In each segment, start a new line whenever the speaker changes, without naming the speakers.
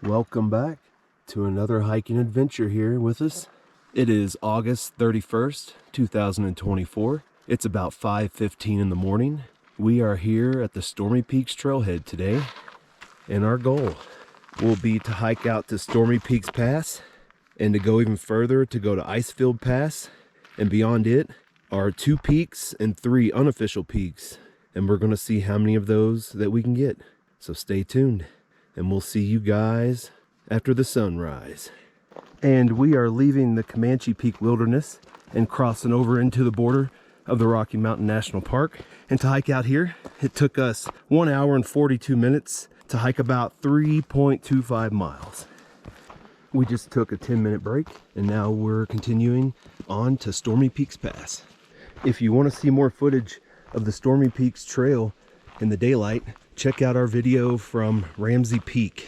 Welcome back to another hiking adventure here with us. It is August 31st, 2024. It's about 5:15 in the morning. We are here at the Stormy Peaks Trailhead today, and our goal will be to hike out to Stormy Peaks Pass and to go even further to go to Icefield Pass, and beyond it are 2 peaks and 3 unofficial peaks, and we're going to see how many of those that we can get. So stay tuned, and we'll see you guys after the sunrise. And we are leaving the Comanche Peak Wilderness and crossing over into the border of the Rocky Mountain National Park. And to hike out here, it took us 1 hour and 42 minutes to hike about 3.25 miles. We just took a 10-minute break, and now we're continuing on to Stormy Peaks Pass. If you want to see more footage of the Stormy Peaks Trail in the daylight, check out our video from Ramsey Peak.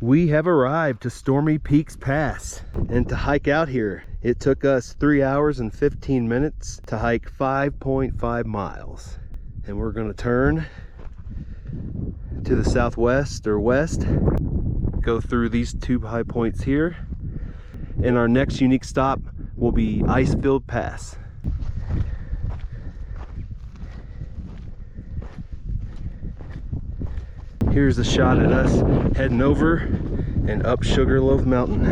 We have arrived to Stormy Peaks Pass, and to hike out here, it took us 3 hours and 15 minutes to hike 5.5 miles. And we're going to turn to the southwest or west, go through these 2 high points here, and our next unique stop will be Icefield Pass. Here's a shot at us heading over and up Sugarloaf Mountain.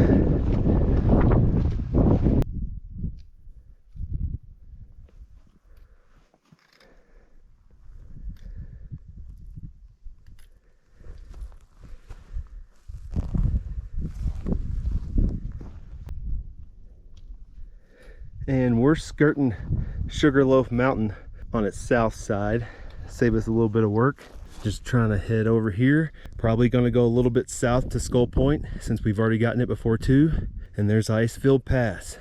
And we're skirting Sugarloaf Mountain on its south side. Save us a little bit of work. Just trying to head over here. Probably going to go a little bit south to Skull Point since we've already gotten it before too. And there's Icefield Pass.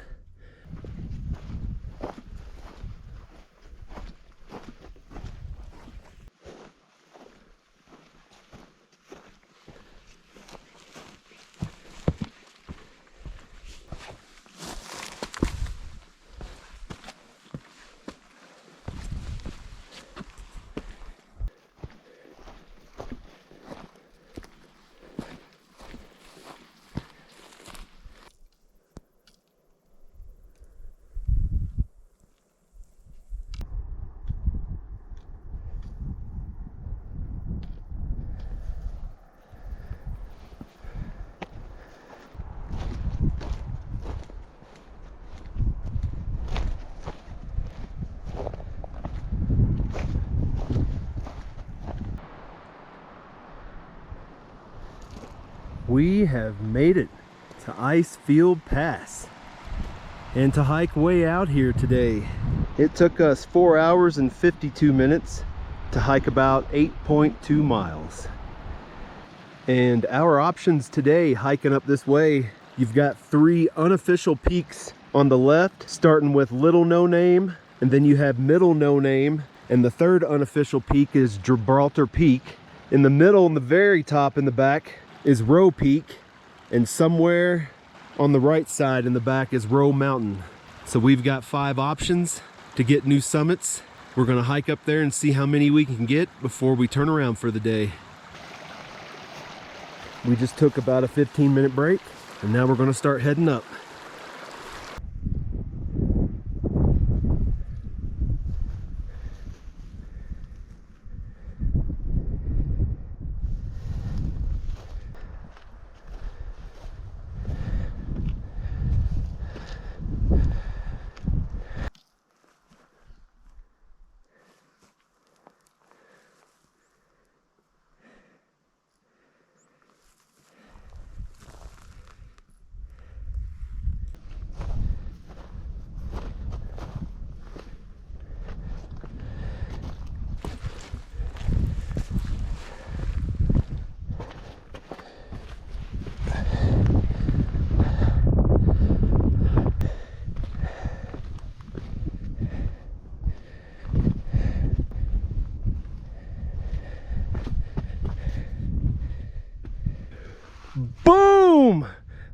We have made it to Icefield Pass, and to hike way out here today, it took us 4 hours and 52 minutes to hike about 8.2 miles. And our options today hiking up this way, you've got 3 unofficial peaks on the left, starting with Little No Name, and then you have Middle No Name, and the 3rd unofficial peak is Gibraltar Peak. In the middle, in the very top in the back, is Roe Peak, and somewhere on the right side in the back is Roe Mountain. So we've got 5 options to get new summits. We're gonna hike up there and see how many we can get before we turn around for the day. We just took about a 15-minute break, and now we're gonna start heading up.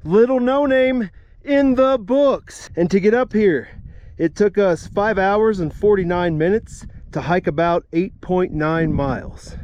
Little No Name in the books. And to get up here, it took us 5 hours and 49 minutes to hike about 8.9 miles.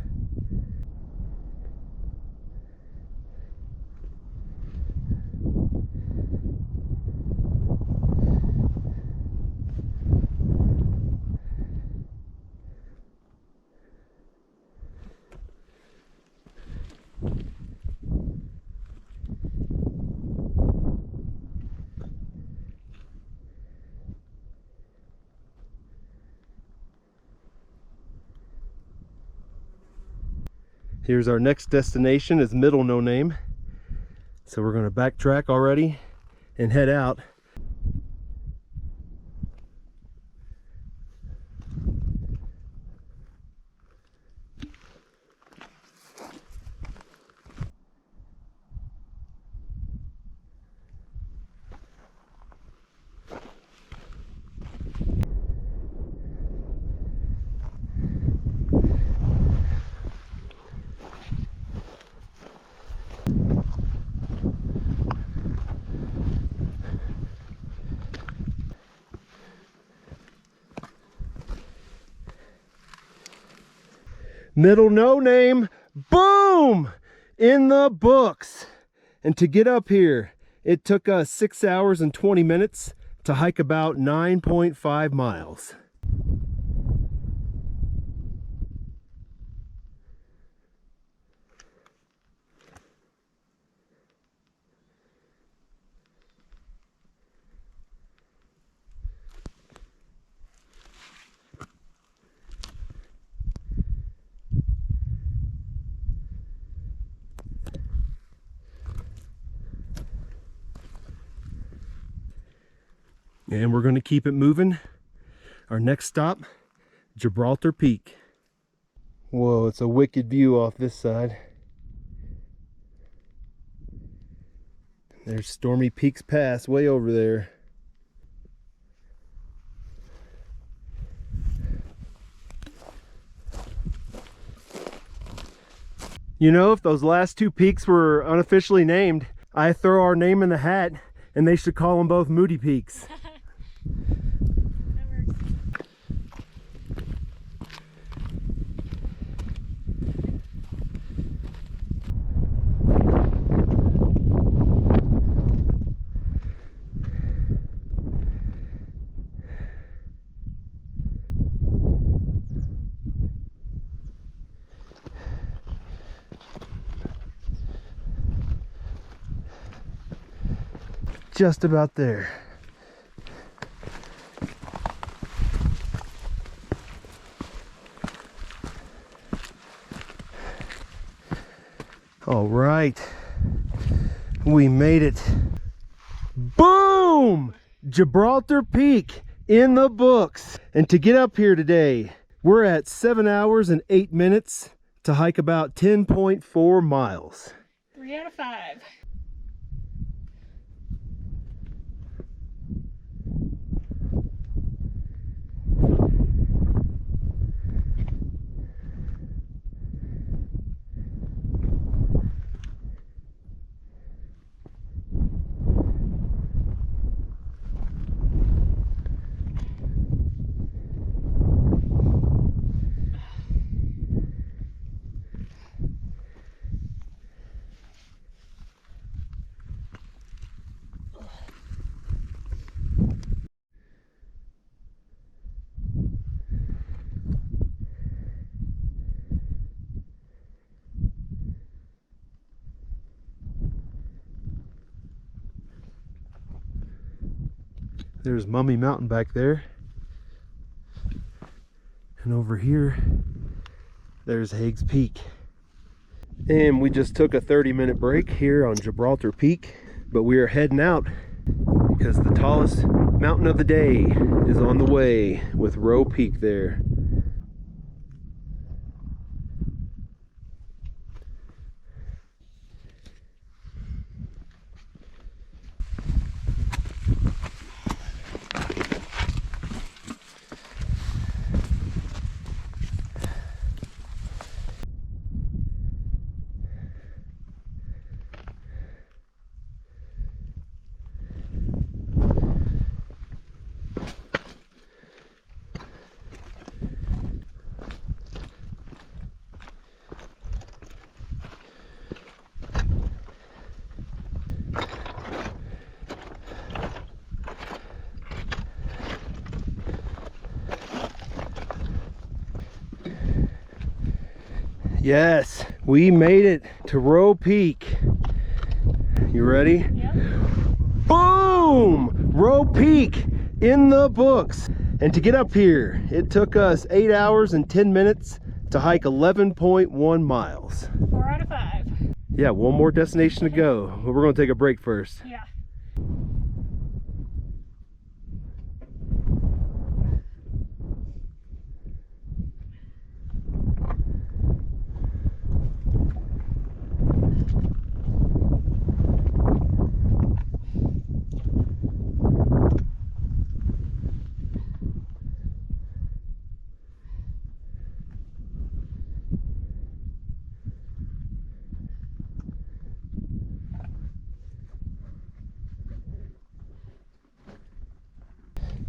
Here's our next destination, is Middle No Name. So we're going to backtrack already and head out. Middle No Name, boom, in the books. And to get up here, it took us 6 hours and 20 minutes to hike about 9.5 miles. And we're going to keep it moving. Our next stop, Gibraltar Peak. Whoa, it's a wicked view off this side. There's Stormy Peaks Pass way over there. You know, if those last two peaks were unofficially named, I throw our name in the hat and they should call them both Moody Peaks. Just about there. All right, we made it. Boom! Gibraltar Peak in the books. And to get up here today, we're at 7 hours and 8 minutes to hike about 10.4 miles.
3 out of 5.
There's Mummy Mountain back there. And over here, there's Hagues Peak. And we just took a 30-minute break here on Gibraltar Peak, but we are heading out because the tallest mountain of the day is on the way with Roe Peak there. Yes, we made it to Roe Peak. You ready?
Yep.
Boom! Roe Peak in the books. And to get up here, it took us 8 hours and 10 minutes to hike 11.1 miles.
4 out of 5.
Yeah, one more destination to go. But we're gonna take a break first.
Yeah.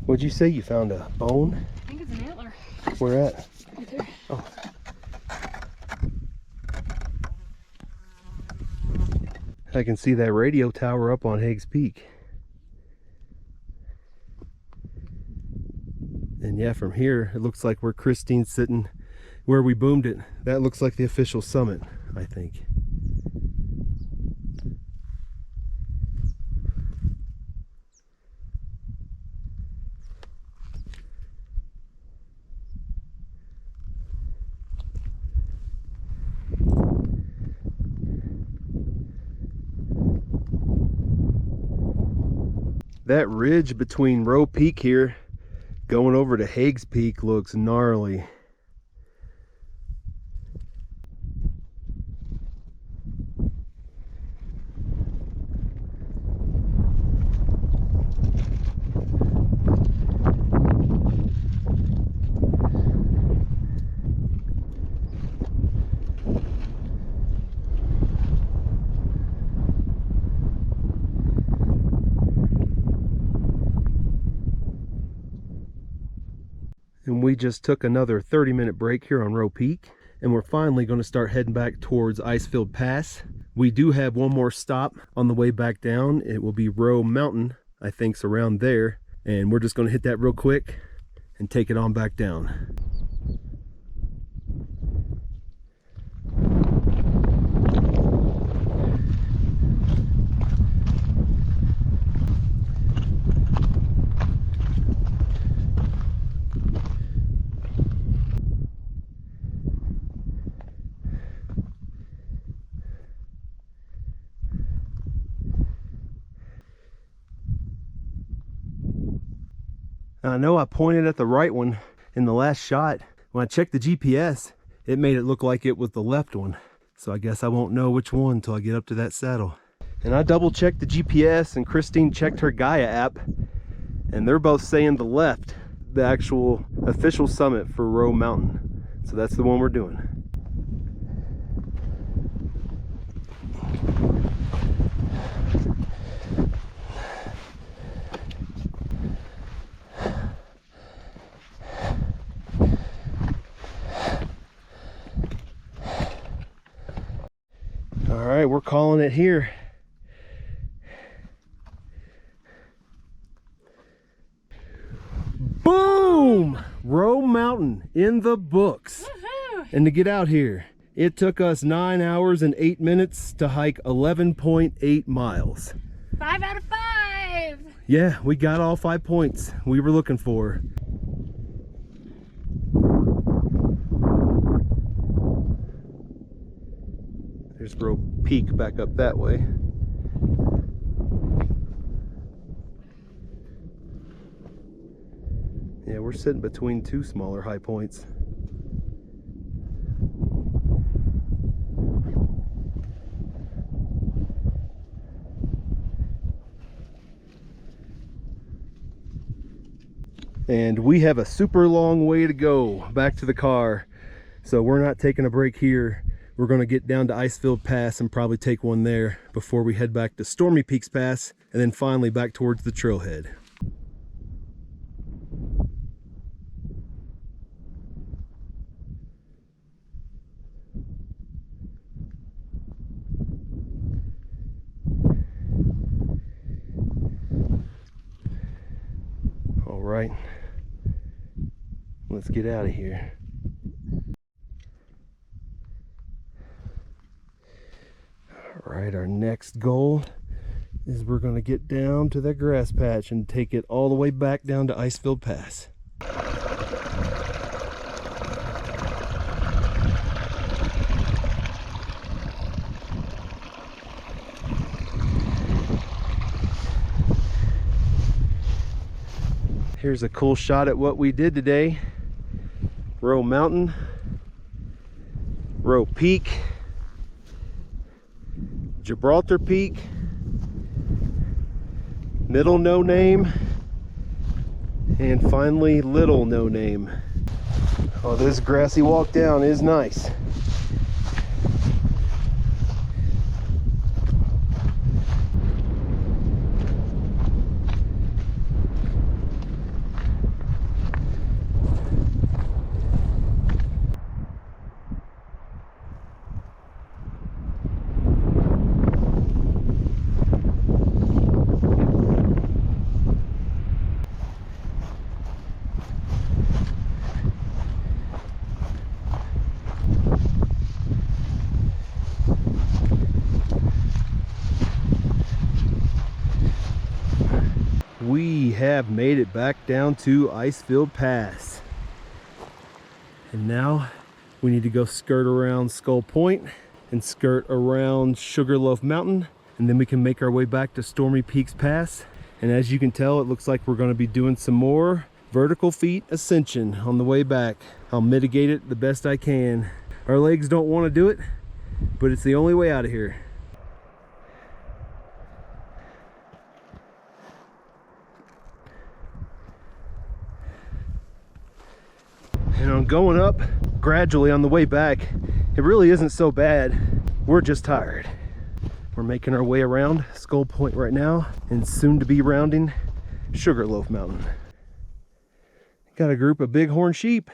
What'd you say? You found a bone?
I think it's an antler.
Where at?
Right there.
Oh. I can see that radio tower up on Hagues Peak. And yeah, from here, it looks like where Christine's sitting, where we boomed it. That looks like the official summit, I think. That ridge between Roe Peak here going over to Hagues Peak looks gnarly. And we just took another 30-minute break here on Roe Peak, and we're finally going to start heading back towards Icefield Pass. We do have one more stop on the way back down. It will be Roe Mountain, I think's around there, and we're just going to hit that real quick and take it on back down. I know I pointed at the right one in the last shot. When I checked the GPS, it made it look like it was the left one. So I guess I won't know which one until I get up to that saddle. And I double checked the GPS, and Christine checked her Gaia app, and they're both saying the left, the actual official summit for Roe Mountain. So that's the one we're doing. All right, we're calling it here. Boom! Roe Mountain in the books.
Woohoo!
And to get out here, it took us 9 hours and 8 minutes to hike 11.8 miles.
5 out of 5.
Yeah, we got all 5 points we were looking for. There's Roe Peak back up that way. Yeah, we're sitting between two smaller high points. And we have a super long way to go back to the car. So we're not taking a break here. We're going to get down to Icefield Pass and probably take one there before we head back to Stormy Peaks Pass, and then finally back towards the trailhead. All right, let's get out of here. All right, our next goal is we're going to get down to that grass patch and take it all the way back down to Icefield Pass. Here's a cool shot at what we did today. Roe Mountain, Roe Peak, Gibraltar Peak, Middle No Name, and finally Little No Name. Oh, this grassy walk down is nice. We have made it back down to Icefield Pass. And now we need to go skirt around Skull Point and skirt around Sugarloaf Mountain, and then we can make our way back to Stormy Peaks Pass. And as you can tell, it looks like we're going to be doing some more vertical feet ascension on the way back. I'll mitigate it the best I can. Our legs don't want to do it, but it's the only way out of here. And on going up gradually on the way back, it really isn't so bad. We're just tired. We're making our way around Skull Point right now and soon to be rounding Sugarloaf Mountain. Got a group of bighorn sheep.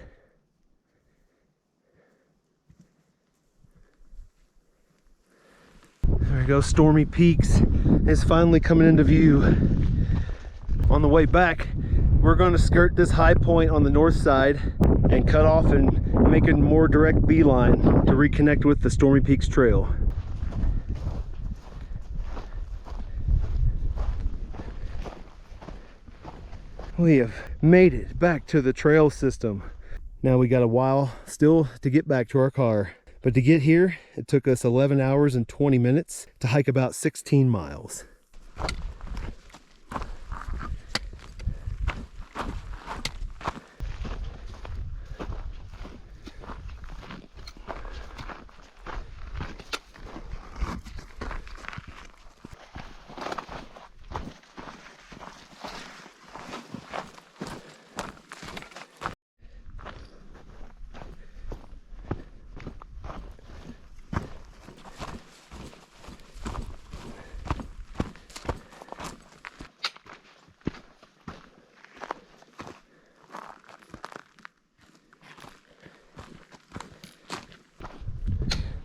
There we go, Stormy Peaks is finally coming into view. On the way back, we're going to skirt this high point on the north side and cut off and make a more direct beeline to reconnect with the Stormy Peaks Trail. We have made it back to the trail system. Now we got a while still to get back to our car. But to get here, it took us 11 hours and 20 minutes to hike about 16 miles.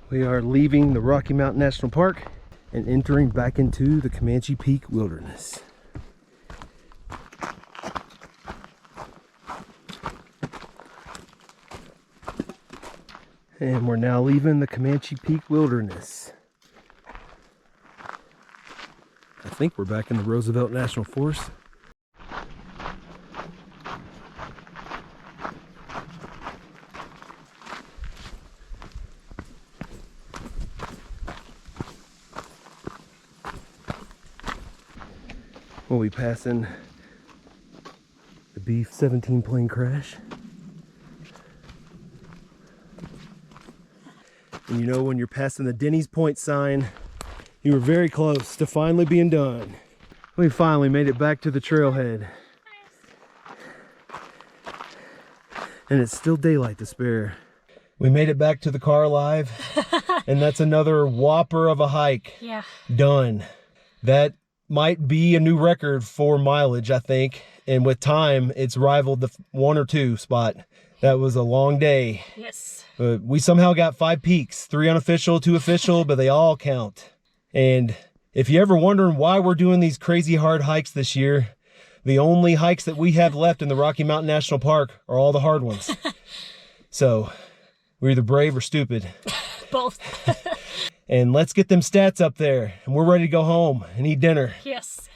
We are leaving the Rocky Mountain National Park and entering back into the Comanche Peak Wilderness. And we're now leaving the Comanche Peak Wilderness. I think we're back in the Roosevelt National Forest. We'll be passing the B-17 plane crash. And you know, when you're passing the Denny's Point sign, you were very close to finally being done. We finally made it back to the trailhead. And it's still daylight to spare. We made it back to the car alive. And that's another whopper of a hike.
Yeah.
Done. That might be a new record for mileage, I think. And with time, it's rivaled the 1 or 2 spot. That was a long day.
Yes.
We somehow got 5 peaks, 3 unofficial, 2 official, but they all count. And if you're ever wondering why we're doing these crazy hard hikes this year, the only hikes that we have left in the Rocky Mountain National Park are all the hard ones. So we're either brave or stupid.
Both.
And let's get them stats up there. And we're ready to go home and eat dinner.
Yes.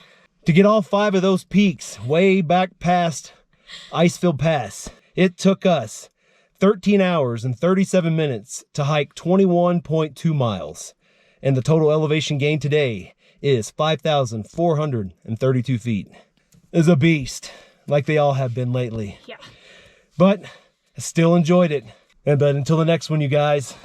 To get all 5 of those peaks way back past Icefield Pass, it took us 13 hours and 37 minutes to hike 21.2 miles. And the total elevation gain today is 5,432 feet. It's a beast, like they all have been lately.
Yeah.
But I still enjoyed it. But until the next one, you guys,